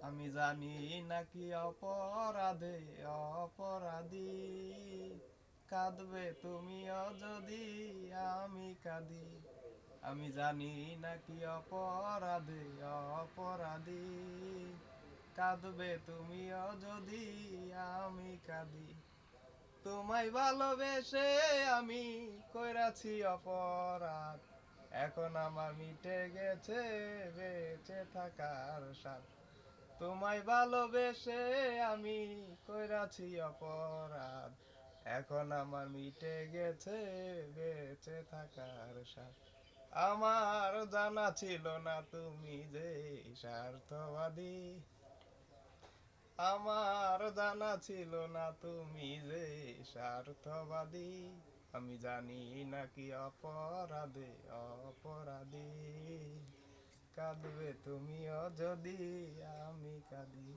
আমি জানি নাকি অপরাধে অপরাধী, কাঁদবে তুমিও যদি আমি কাঁদি। আমি জানি নাকি অপরাধে অপরাধী, কাঁদবে তুমিও যদি আমি কাঁদি। তোমায় ভালোবেসে আমি কইরাছি অপরাধ, এখন আমার মিটে গেছে বেঁচে থাকার স্বাদ। তোমায় ভালোবেসে আমি কইরাছি অপরাধ, এখন আমার মিটে গেছে বেঁচে থাকার স্বাদ। আমার জানা ছিল না তুমি যে স্বার্থবাদী, আমার জানা ছিল না তুমি যে স্বার্থবাদী। আমি জানি নাকি অপরাধে অপরাধী, কাঁদবে তুমিও যদি আমি কাঁদি।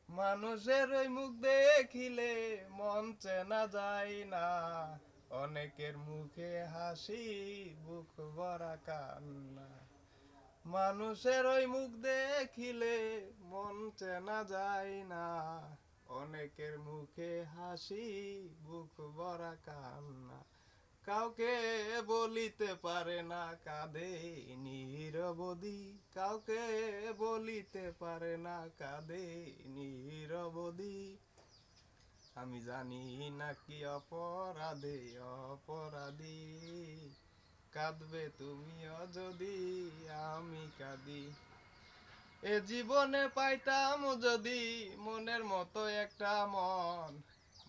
মানুষের ওই মুখ দেখিলে মন চেনা যায় না, অনেকের মুখে হাসি বুক ভরা কান্না। মানুষের ওই মুখ দেখিলে মন চেনা যায় না, অনেকের মুখে হাসি বুক ভরা কান্না। কাউকে বলিতে পারে না কাঁদে নিরবধি, কাউকে বলিতে পারে না কাঁদে নিরবধি। আমি জানি নাকি অপরাধে অপরাধী, কাঁদবে তুমিও যদি আমি কাঁদি। এ জীবনে পাইতাম যদি মনের মতো একটা মন,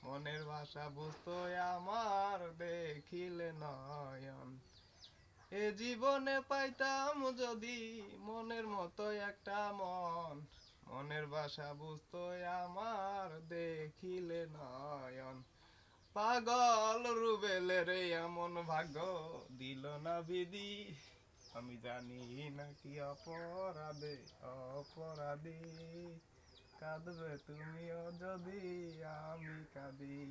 মনের ভাষা বুঝতো আমার দেখিলে নয়ন। এ জীবনে পাইতাম যদি মনের মতো একটা মন, মনের ভাষা বুঝতো আমার দেখিলে নয়ন। পাগল রুবেলের এমন ভাগ্য দিল না বিধি, আমি জানি নাকি অপরাধে অপরাধী, কাঁদবে তুমিও যদি আমি কাঁদি।